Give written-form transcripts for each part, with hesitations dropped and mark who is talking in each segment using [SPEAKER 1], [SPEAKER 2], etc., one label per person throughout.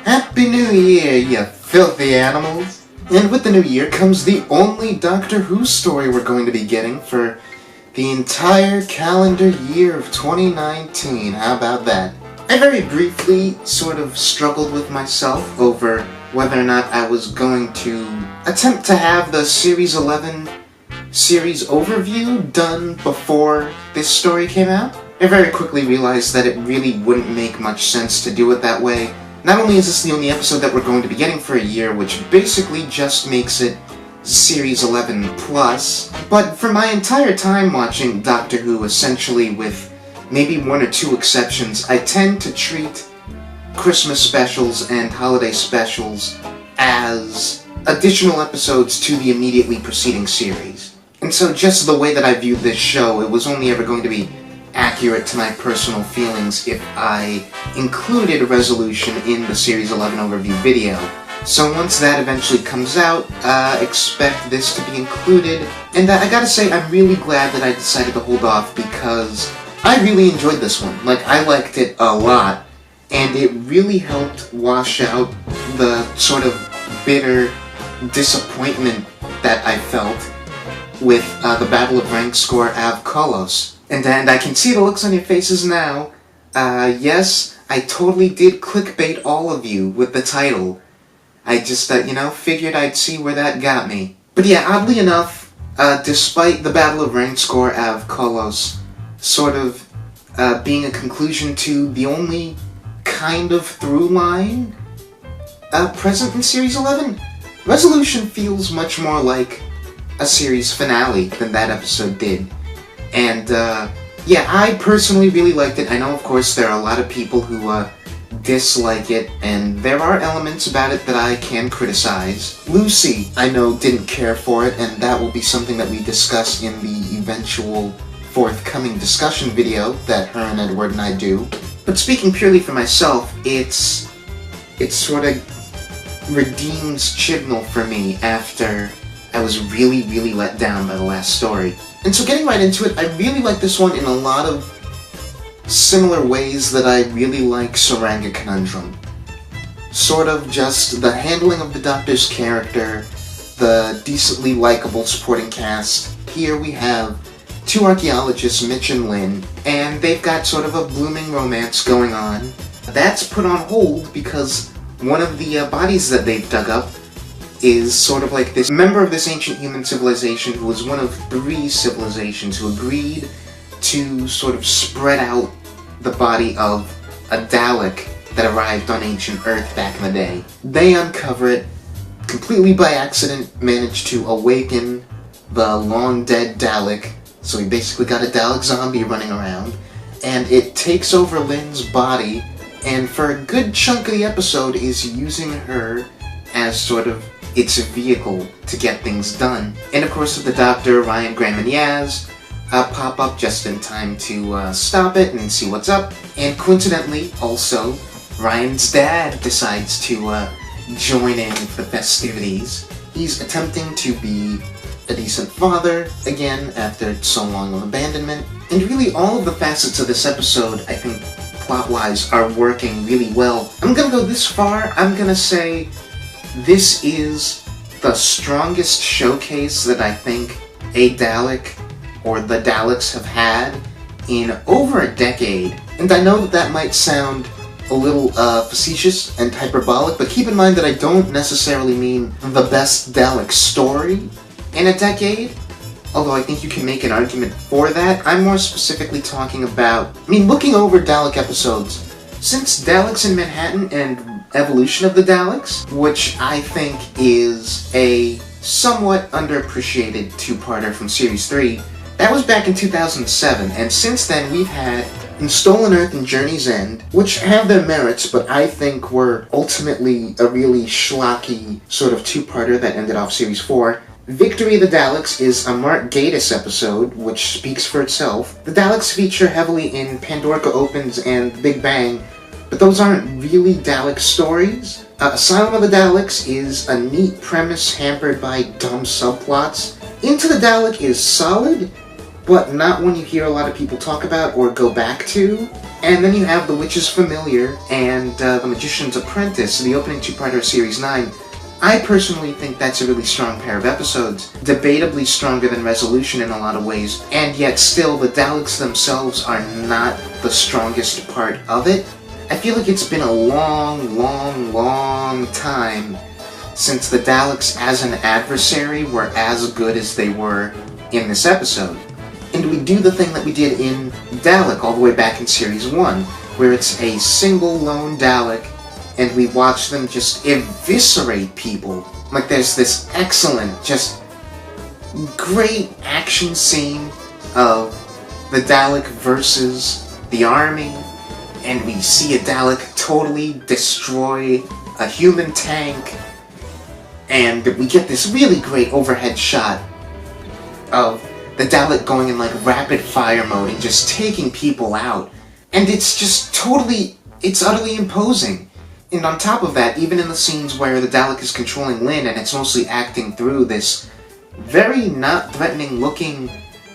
[SPEAKER 1] Happy New Year, you filthy animals! And with the new year comes the only Doctor Who story we're going to be getting for the entire calendar year of 2019. How about that? I very briefly sort of struggled with myself over whether or not I was going to attempt to have the Series 11 series overview done before this story came out. I very quickly realized that it really wouldn't make much sense to do it that way. Not only is this the only episode that we're going to be getting for a year, which basically just makes it Series 11 plus, but for my entire time watching Doctor Who, essentially with maybe one or two exceptions, I tend to treat Christmas specials and holiday specials as additional episodes to the immediately preceding series. And so just the way that I viewed this show, it was only ever going to be accurate to my personal feelings if I included a resolution in the Series 11 overview video. So once that eventually comes out, expect this to be included. And I gotta say, I'm really glad that I decided to hold off because I really enjoyed this one. Like, I liked it a lot, and it really helped wash out the sort of bitter disappointment that I felt with the Battle of Rank score Av Kolos. And I can see the looks on your faces now. Yes, I totally did clickbait all of you with the title. I just, figured I'd see where that got me. But yeah, oddly enough, despite the Battle of Rank score Av Kolos sort of being a conclusion to the only kind of through line present in Series 11, Resolution feels much more like a series finale than that episode did. And, yeah, I personally really liked it. I know, of course, there are a lot of people who, dislike it, and there are elements about it that I can criticize. Lucy, I know, didn't care for it, and that will be something that we discuss in the eventual forthcoming discussion video that her and Edward and I do. But speaking purely for myself, it sort of redeems Chibnall for me after I was really, really let down by the last story. And so getting right into it, I really like this one in a lot of similar ways that I really like Saranga Conundrum. Sort of just the handling of the Doctor's character, the decently likable supporting cast. Here we have two archaeologists, Mitch and Lynn, and they've got sort of a blooming romance going on. That's put on hold because one of the bodies that they've dug up is sort of like this member of this ancient human civilization who was one of three civilizations who agreed to sort of spread out the body of a Dalek that arrived on ancient Earth back in the day. They uncover it, completely by accident manage to awaken the long-dead Dalek, so we basically got a Dalek zombie running around, and it takes over Lynn's body, and for a good chunk of the episode is using her as sort of its vehicle to get things done. And of course, with the Doctor, Ryan, Graham, and Yaz pop up just in time to stop it and see what's up. And coincidentally, also, Ryan's dad decides to join in with the festivities. He's attempting to be a decent father, again, after so long of abandonment. And really, all of the facets of this episode, I think, plot-wise, are working really well. I'm gonna go this far, I'm gonna say this is the strongest showcase that I think a Dalek or the Daleks have had in over a decade. And I know that might sound a little facetious and hyperbolic, but keep in mind that I don't necessarily mean the best Dalek story in a decade, although I think you can make an argument for that. I'm more specifically talking about, looking over Dalek episodes, since Daleks in Manhattan and Evolution of the Daleks, which I think is a somewhat underappreciated two-parter from Series 3, that was back in 2007, and since then we've had In Stolen Earth and Journey's End, which have their merits, but I think were ultimately a really schlocky sort of two-parter that ended off Series 4. Victory of the Daleks is a Mark Gatiss episode, which speaks for itself. The Daleks feature heavily in Pandorica Opens and Big Bang, but those aren't really Dalek stories. Asylum of the Daleks is a neat premise hampered by dumb subplots. Into the Dalek is solid, but not one you hear a lot of people talk about or go back to. And then you have The Witch's Familiar and The Magician's Apprentice, the opening two-parter of Series 9. I personally think that's a really strong pair of episodes, debatably stronger than Resolution in a lot of ways, and yet still the Daleks themselves are not the strongest part of it. I feel like it's been a long time since the Daleks as an adversary were as good as they were in this episode. And we do the thing that we did in Dalek all the way back in Series 1, where it's a single lone Dalek, and we watch them just eviscerate people. Like, there's this excellent, just great action scene of the Dalek versus the army, and we see a Dalek totally destroy a human tank, and we get this really great overhead shot of the Dalek going in like rapid fire mode and just taking people out. And it's just it's utterly imposing. And on top of that, even in the scenes where the Dalek is controlling Lynn and it's mostly acting through this very not threatening looking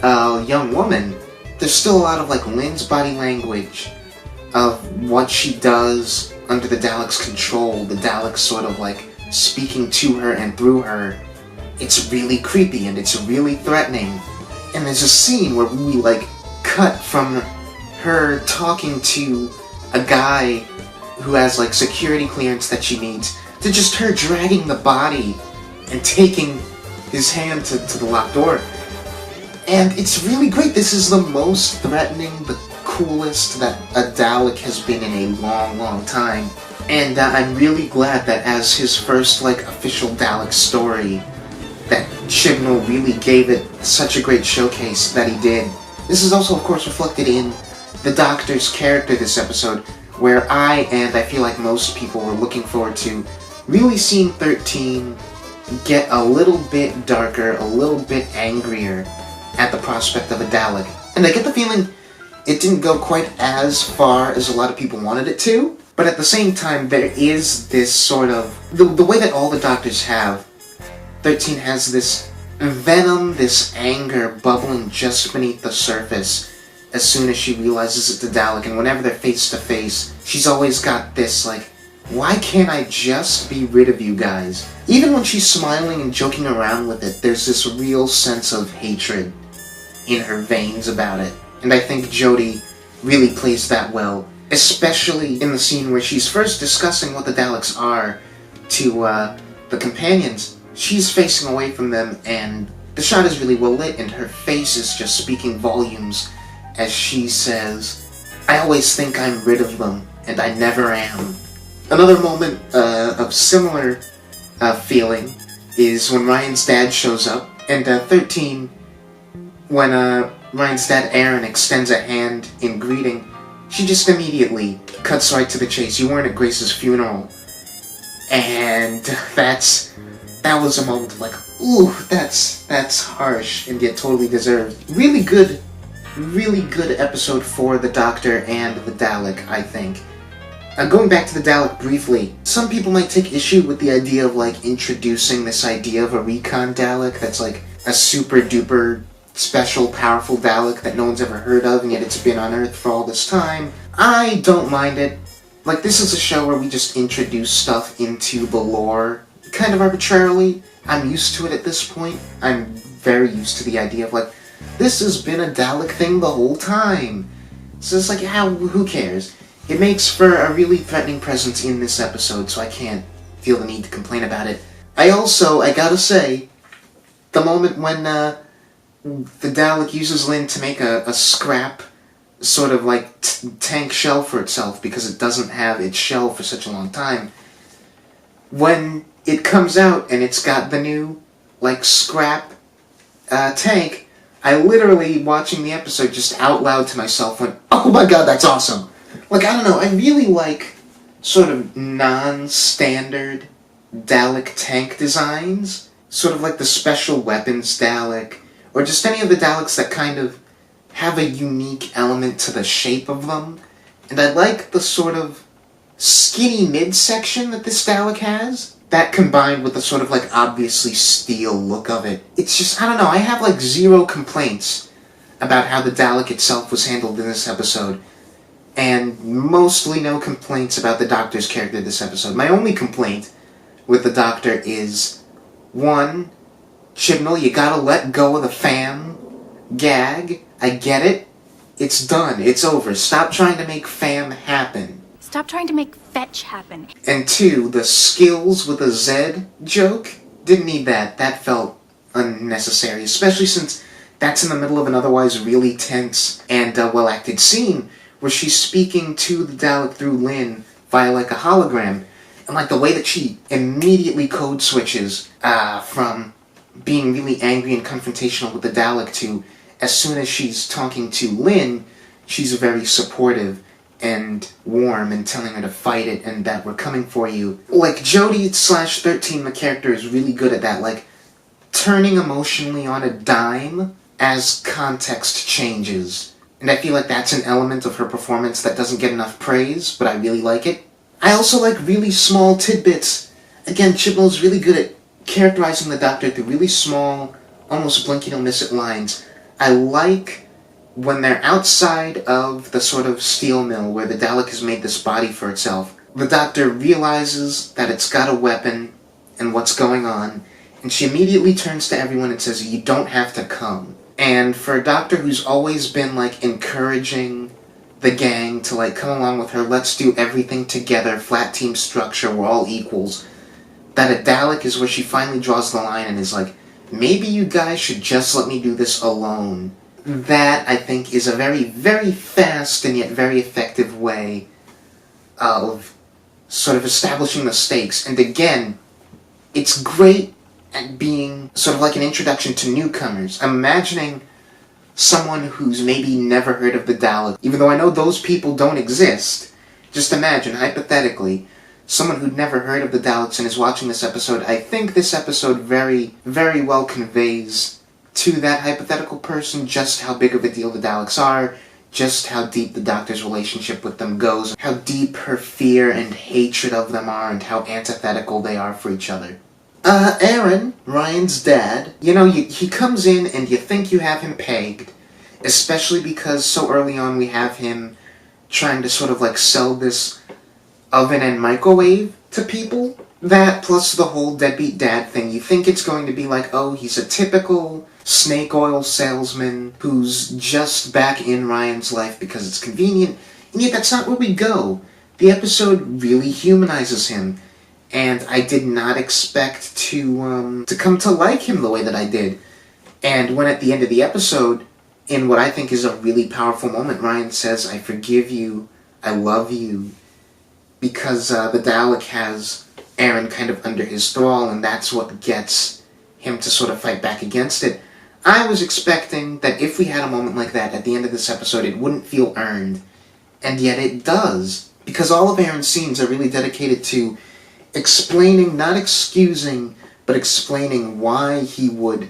[SPEAKER 1] young woman, there's still a lot of like Lynn's body language of what she does under the Dalek's control, the Dalek sort of like speaking to her and through her. It's really creepy and it's really threatening. And there's a scene where we like cut from her talking to a guy who has like security clearance that she needs, to just her dragging the body and taking his hand to the locked door. And it's really great. This is the most threatening, the coolest that a Dalek has been in a long time. And I'm really glad that as his first like official Dalek story, that Chibnall really gave it such a great showcase that he did. This is also of course reflected in the Doctor's character this episode, where I feel like most people were looking forward to really seeing 13 get a little bit darker, a little bit angrier at the prospect of a Dalek. And I get the feeling it didn't go quite as far as a lot of people wanted it to, but at the same time there is this sort of, the way that all the Doctors have, 13 has this venom, this anger bubbling just beneath the surface as soon as she realizes it's a Dalek, and whenever they're face to face, she's always got this, like, why can't I just be rid of you guys? Even when she's smiling and joking around with it, there's this real sense of hatred in her veins about it. And I think Jodie really plays that well, especially in the scene where she's first discussing what the Daleks are to the companions. She's facing away from them, and the shot is really well lit, and her face is just speaking volumes as she says, I always think I'm rid of them, and I never am. Another moment of similar feeling is when Ryan's dad shows up, and 13, when Ryan's dad Aaron extends a hand in greeting, she just immediately cuts right to the chase. You weren't at Grace's funeral. And that was a moment of like, ooh, that's harsh and yet totally deserved. Really good episode for the Doctor and the Dalek, I think. Going back to the Dalek briefly, some people might take issue with the idea of like introducing this idea of a recon Dalek that's like a super duper special powerful Dalek that no one's ever heard of, and yet it's been on Earth for all this time. I don't mind it. Like, this is a show where we just introduce stuff into the lore kind of arbitrarily. I'm used to it at this point. I'm very used to the idea of like, this has been a Dalek thing the whole time. So it's like, who cares? It makes for a really threatening presence in this episode, so I can't feel the need to complain about it. I gotta say, the moment when the Dalek uses Lynn to make a scrap sort of like tank shell for itself because it doesn't have its shell for such a long time, when it comes out and it's got the new like scrap tank, I literally, watching the episode, just out loud to myself went, oh my god, that's awesome! Like, I don't know, I really like sort of non-standard Dalek tank designs. Sort of like the Special Weapons Dalek, or just any of the Daleks that kind of have a unique element to the shape of them. And I like the sort of skinny midsection that this Dalek has. That combined with the sort of like obviously steel look of it. It's just, I don't know, I have like zero complaints about how the Dalek itself was handled in this episode. and mostly no complaints about the Doctor's character this episode. My only complaint with the Doctor is, one, Chibnall, you gotta let go of the fam gag. I get it. It's done. It's over. Stop trying to make fam happen.
[SPEAKER 2] Stop trying to make fetch happen.
[SPEAKER 1] And two, the skills with a Z joke, didn't need that. That felt unnecessary, especially since that's in the middle of an otherwise really tense and well-acted scene where she's speaking to the Dalek through Lynn via like a hologram. And like the way that she immediately code switches from being really angry and confrontational with the Dalek to, as soon as she's talking to Lynn, she's very supportive and warm and telling her to fight it and that we're coming for you. Like, Jodie/13, the character, is really good at that, like, turning emotionally on a dime as context changes. And I feel like that's an element of her performance that doesn't get enough praise, but I really like it. I also like really small tidbits. Again, Chibnall's really good at characterizing the Doctor through really small, almost blink-you-don't-miss-it lines. I like when they're outside of the sort of steel mill where the Dalek has made this body for itself. The Doctor realizes that it's got a weapon and what's going on, and she immediately turns to everyone and says, "You don't have to come." And for a Doctor who's always been, like, encouraging the gang to, like, come along with her, let's do everything together, flat team structure, we're all equals, that a Dalek is where she finally draws the line and is like, maybe you guys should just let me do this alone. That, I think, is a very, very fast and yet very effective way of sort of establishing the stakes. And again, it's great at being sort of like an introduction to newcomers. I'm imagining someone who's maybe never heard of the Dalek, even though I know those people don't exist. Just imagine, hypothetically, someone who'd never heard of the Daleks and is watching this episode. I think this episode very, very well conveys to that hypothetical person just how big of a deal the Daleks are, just how deep the Doctor's relationship with them goes, how deep her fear and hatred of them are, and how antithetical they are for each other. Aaron, Ryan's dad, you know, he comes in and you think you have him pegged, especially because so early on we have him trying to sort of like sell this oven and microwave to people. That plus the whole deadbeat dad thing, you think it's going to be like, oh, he's a typical snake oil salesman who's just back in Ryan's life because it's convenient, and yet that's not where we go. The episode really humanizes him, and I did not expect to come to like him the way that I did. And when at the end of the episode, in what I think is a really powerful moment, Ryan says, "I forgive you, I love you," because the Dalek has Aaron kind of under his thrall, and that's what gets him to sort of fight back against it. I was expecting that if we had a moment like that at the end of this episode, it wouldn't feel earned, and yet it does, because all of Aaron's scenes are really dedicated to explaining, not excusing, but explaining why he would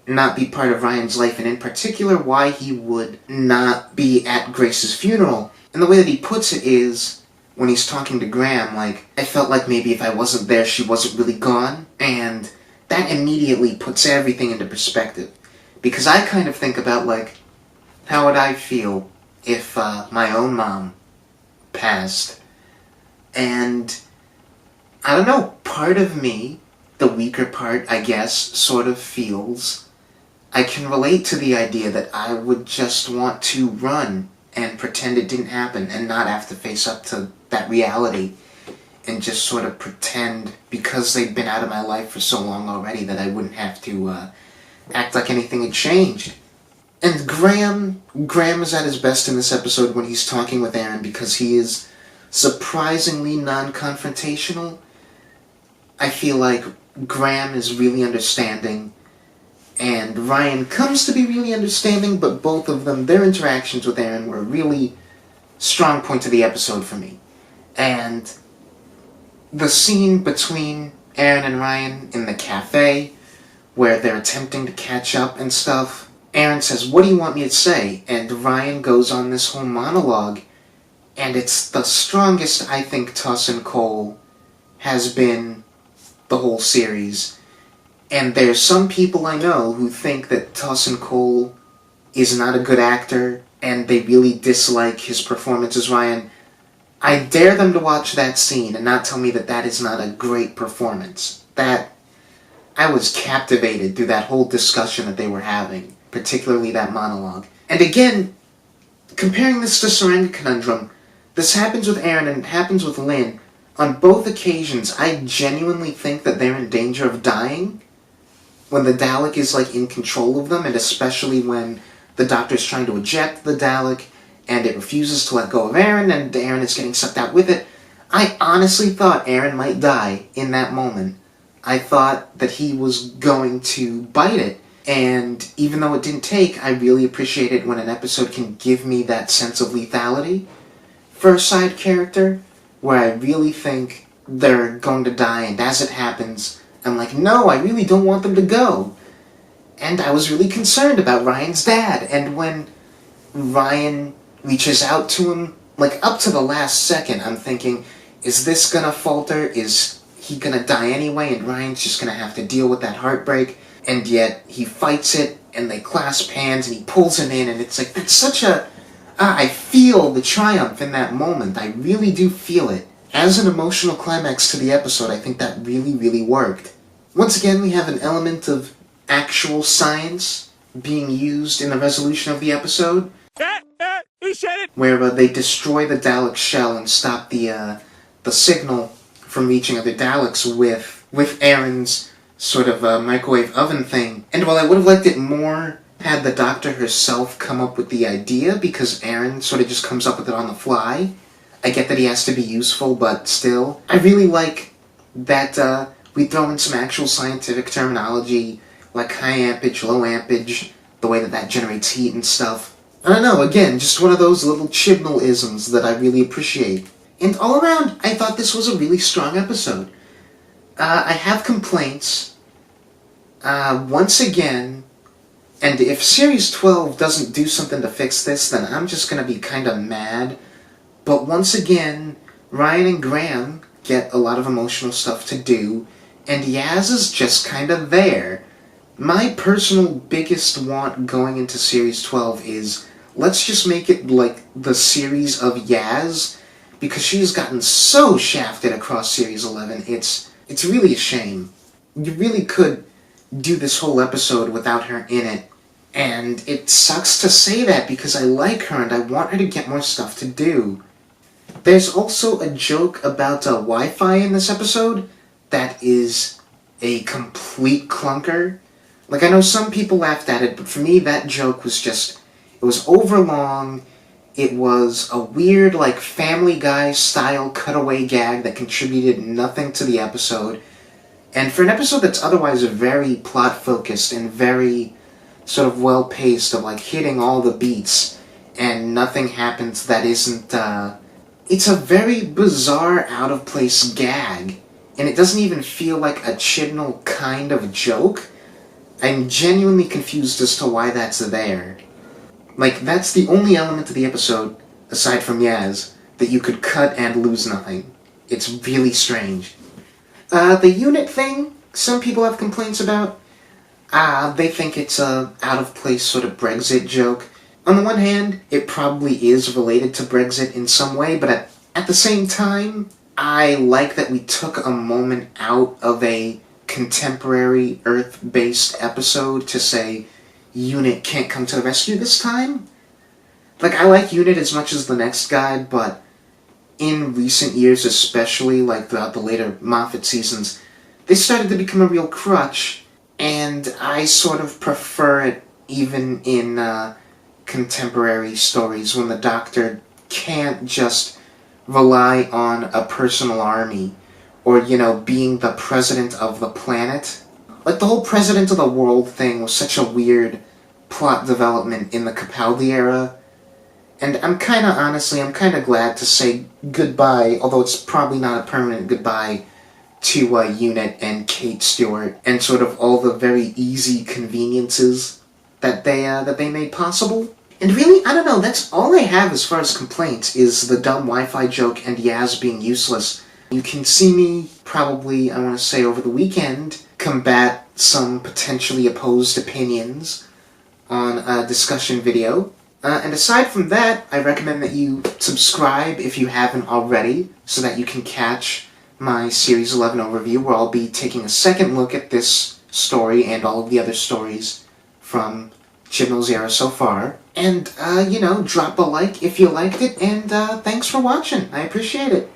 [SPEAKER 1] not be part of Ryan's life, and in particular, why he would not be at Grace's funeral. And the way that he puts it is, when he's talking to Graham, like, I felt like maybe if I wasn't there, she wasn't really gone, and that immediately puts everything into perspective. Because I kind of think about, like, how would I feel if my own mom passed? And I don't know, part of me, the weaker part, I guess, sort of feels I can relate to the idea that I would just want to run and pretend it didn't happen and not have to face up to that reality and just sort of pretend, because they've been out of my life for so long already, that I wouldn't have to act like anything had changed. And Graham is at his best in this episode when he's talking with Aaron, because he is surprisingly non-confrontational. I feel like Graham is really understanding, and Ryan comes to be really understanding, but both of them, their interactions with Aaron were a really strong point of the episode for me. And the scene between Aaron and Ryan in the cafe, where they're attempting to catch up and stuff, Aaron says, "What do you want me to say?" And Ryan goes on this whole monologue, and it's the strongest I think Tossin Cole has been the whole series. And there's some people I know who think that Tossin Cole is not a good actor and they really dislike his performance as Ryan, I dare them to watch that scene and not tell me that that is not a great performance. I was captivated through that whole discussion that they were having, particularly that monologue. And again, comparing this to Saranga Conundrum, this happens with Aaron and it happens with Lynn. On both occasions, I genuinely think that they're in danger of dying when the Dalek is, like, in control of them, and especially when the Doctor's trying to eject the Dalek, and it refuses to let go of Aaron, and Aaron is getting sucked out with it. I honestly thought Aaron might die in that moment. I thought that he was going to bite it, and even though it didn't take, I really appreciate it when an episode can give me that sense of lethality for a side character, where I really think they're going to die, and as it happens, I'm like, no, I really don't want them to go. And I was really concerned about Ryan's dad, and when Ryan reaches out to him, like, up to the last second, I'm thinking, is this gonna falter? Is he gonna die anyway, and Ryan's just gonna have to deal with that heartbreak? And yet, he fights it, and they clasp hands, and he pulls him in, and it's like, that's such a... I feel the triumph in that moment. I really do feel it. As an emotional climax to the episode, I think that really, really worked. Once again, we have an element of actual science being used in the resolution of the episode.
[SPEAKER 3] You said it!
[SPEAKER 1] Where they destroy the Dalek shell and stop the signal from reaching other Daleks with Aaron's sort of microwave oven thing. And while I would have liked it more had the Doctor herself come up with the idea, because Aaron sort of just comes up with it on the fly, I get that he has to be useful, but still. I really like that we throw in some actual scientific terminology, like high ampage, low ampage, the way that that generates heat and stuff. I don't know, again, just one of those little Chibnall-isms that I really appreciate. And all around, I thought this was a really strong episode. I have complaints. Once again, and if Series 12 doesn't do something to fix this, then I'm just gonna be kinda mad. But once again, Ryan and Graham get a lot of emotional stuff to do, and Yaz is just kinda there. My personal biggest want going into Series 12 is, let's just make it like the series of Yaz, because she's gotten so shafted across Series 11, it's really a shame. You really could do this whole episode without her in it, and it sucks to say that because I like her and I want her to get more stuff to do. There's also a joke about Wi-Fi in this episode that is a complete clunker. Like, I know some people laughed at it, but for me that joke was just, it was overlong. It was a weird, like, Family Guy style cutaway gag that contributed nothing to the episode. And for an episode that's otherwise very plot-focused and very sort of well-paced, of, like, hitting all the beats, and nothing happens that isn't, it's a very bizarre, out-of-place gag. And it doesn't even feel like a Chibnall kind of joke. I'm genuinely confused as to why that's there. Like, that's the only element of the episode, aside from Yaz, that you could cut and lose nothing. It's really strange. The unit thing, some people have complaints about. They think it's a out-of-place sort of Brexit joke. On the one hand, it probably is related to Brexit in some way, but at the same time, I like that we took a moment out of a contemporary Earth-based episode to say, Unit can't come to the rescue this time. Like, I like Unit as much as the next guy, but in recent years especially, like throughout the later Moffat seasons, they started to become a real crutch, and I sort of prefer it even in contemporary stories when the Doctor can't just rely on a personal army, or, you know, being the president of the planet. Like, the whole president of the world thing was such a weird plot development in the Capaldi era, and I'm kinda glad to say goodbye, although it's probably not a permanent goodbye, to Unit and Kate Stewart, and sort of all the very easy conveniences that they made possible. And really, I don't know, that's all I have as far as complaints, is the dumb Wi-Fi joke and Yaz being useless. You can see me, probably, I want to say over the weekend, combat some potentially opposed opinions on a discussion video. And aside from that, I recommend that you subscribe if you haven't already, so that you can catch my Series 11 overview, where I'll be taking a second look at this story and all of the other stories from Chibnall's era so far. And, drop a like if you liked it, and thanks for watching. I appreciate it.